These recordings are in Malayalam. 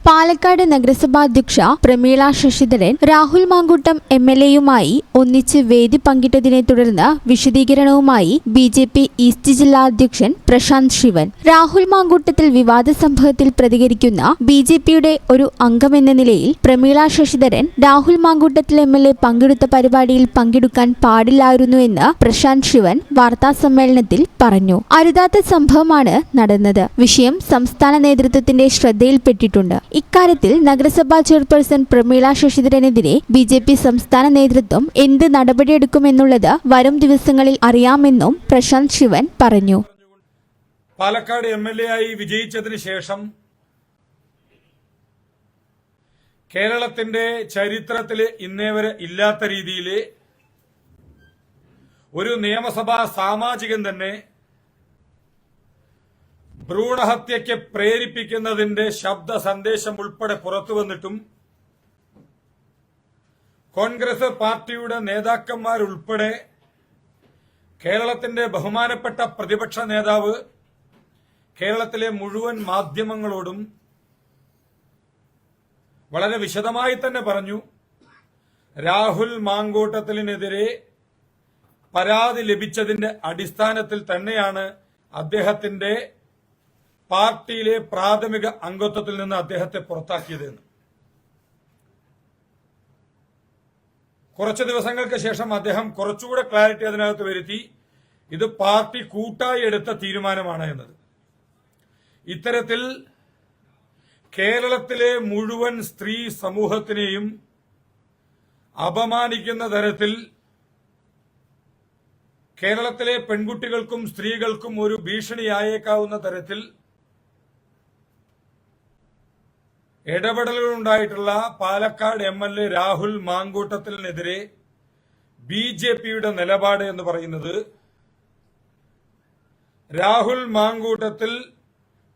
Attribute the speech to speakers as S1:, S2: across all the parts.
S1: പാലക്കാട് നഗരസഭാ അധ്യക്ഷ പ്രമീള ശശിധരൻ രാഹുൽ മാങ്കൂട്ടം എംഎൽഎയുമായി ഒന്നിച്ച് വേദി പങ്കിട്ടതിനെ തുടർന്ന് വിശദീകരണവുമായി ബിജെപി ഈസ്റ്റ് ജില്ലാ അധ്യക്ഷൻ പ്രശാന്ത് ശിവൻ. രാഹുൽ മാങ്കൂട്ടത്തിൽ വിവാദ സംഭവത്തിൽ പ്രതികരിക്കുന്ന ബിജെപിയുടെ ഒരു അംഗമെന്ന നിലയിൽ പ്രമീള ശശിധരൻ രാഹുൽ മാങ്കൂട്ടത്തിൽ എംഎൽഎ പങ്കെടുത്ത പരിപാടിയിൽ പങ്കെടുക്കാൻ പാടില്ലായിരുന്നുവെന്ന് പ്രശാന്ത് ശിവൻ വാർത്താസമ്മേളനത്തിൽ പറഞ്ഞു. അരുതാത്ത സംഭവമാണ് നടന്നത്. വിഷയം സംസ്ഥാന നേതൃത്വത്തിന്റെ ശ്രദ്ധയിൽപ്പെട്ടിട്ടുണ്ട്. ഇക്കാര്യത്തിൽ നഗരസഭാ ചെയർപേഴ്സൺ പ്രമീള ശശിധരനെതിരെ ബിജെപി സംസ്ഥാന നേതൃത്വം എന്ത് നടപടിയെടുക്കുമെന്നുള്ളത് വരും ദിവസങ്ങളിൽ അറിയാമെന്നും പ്രശാന്ത് ശിവൻ പറഞ്ഞു.
S2: പാലക്കാട് എംഎൽഎ ആയി വിജയിച്ചതിന് ശേഷം കേരളത്തിന്റെ ചരിത്രത്തിൽ ഇന്നേവരെ ഇല്ലാത്ത രീതിയിൽ ഒരു നിയമസഭാ സാമാജികൻ തന്നെ ഭ്രൂണഹത്യയ്ക്ക് പ്രേരിപ്പിക്കുന്നതിന്റെ ശബ്ദ സന്ദേശം ഉൾപ്പെടെ പുറത്തു വന്നിട്ടും കോൺഗ്രസ് പാർട്ടിയുടെ നേതാക്കന്മാരുൾപ്പെടെ കേരളത്തിന്റെ ബഹുമാനപ്പെട്ട പ്രതിപക്ഷ നേതാവ് കേരളത്തിലെ മുഴുവൻ മാധ്യമങ്ങളോടും വളരെ വിശദമായി തന്നെ പറഞ്ഞു, രാഹുൽ മാങ്കൂട്ടത്തിനെതിരെ പരാതി ലഭിച്ചതിന്റെ അടിസ്ഥാനത്തിൽ തന്നെയാണ് അദ്ദേഹത്തിന്റെ പാർട്ടിയിലെ പ്രാഥമിക അംഗത്വത്തിൽ നിന്ന് അദ്ദേഹത്തെ പുറത്താക്കിയതെന്ന്. കുറച്ച് ദിവസങ്ങൾക്ക് ശേഷം അദ്ദേഹം കുറച്ചുകൂടെ ക്ലാരിറ്റി അതിനകത്ത് വരുത്തി, ഇത് പാർട്ടി കൂട്ടായി എടുത്ത തീരുമാനമാണ് എന്നത്. ഇത്തരത്തിൽ കേരളത്തിലെ മുഴുവൻ സ്ത്രീ സമൂഹത്തിനെയും അപമാനിക്കുന്ന തരത്തിൽ കേരളത്തിലെ പെൺകുട്ടികൾക്കും സ്ത്രീകൾക്കും ഒരു ഭീഷണിയായേക്കാവുന്ന തരത്തിൽ ഇടപെടലുകളുണ്ടായിട്ടുള്ള പാലക്കാട് എംഎൽഎ രാഹുൽ മാങ്കൂട്ടത്തിനെതിരെ ബിജെപിയുടെ നിലപാട് എന്ന് പറയുന്നത് രാഹുൽ മാങ്കൂട്ടത്തിൽ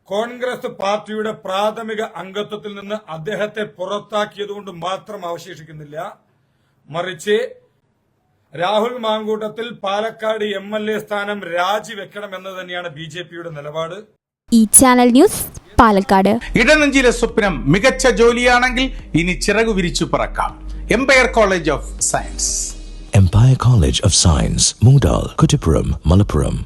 S2: കോൺഗ്രസ് പാർട്ടിയുടെ പ്രാഥമിക അംഗത്വത്തിൽ നിന്ന് അദ്ദേഹത്തെ പുറത്താക്കിയതുകൊണ്ട് മാത്രം അവശേഷിക്കുന്നില്ല, മറിച്ച് രാഹുൽ മാങ്കൂട്ടത്തിൽ പാലക്കാട് എംഎൽഎ സ്ഥാനം രാജിവെക്കണമെന്ന് തന്നെയാണ് ബിജെപിയുടെ നിലപാട്.
S1: ഈ ചാനൽ ന്യൂസ് പാലക്കാട്.
S3: ഇടനെഞ്ചിലെ സ്വപ്നം മികച്ച ജോലിയാണെങ്കിൽ ഇനി ചിറകു വിരിച്ചു പറക്കാം. Empire College of Science.
S4: Empire College of Science, Moondal, Kuttipuram, Malappuram.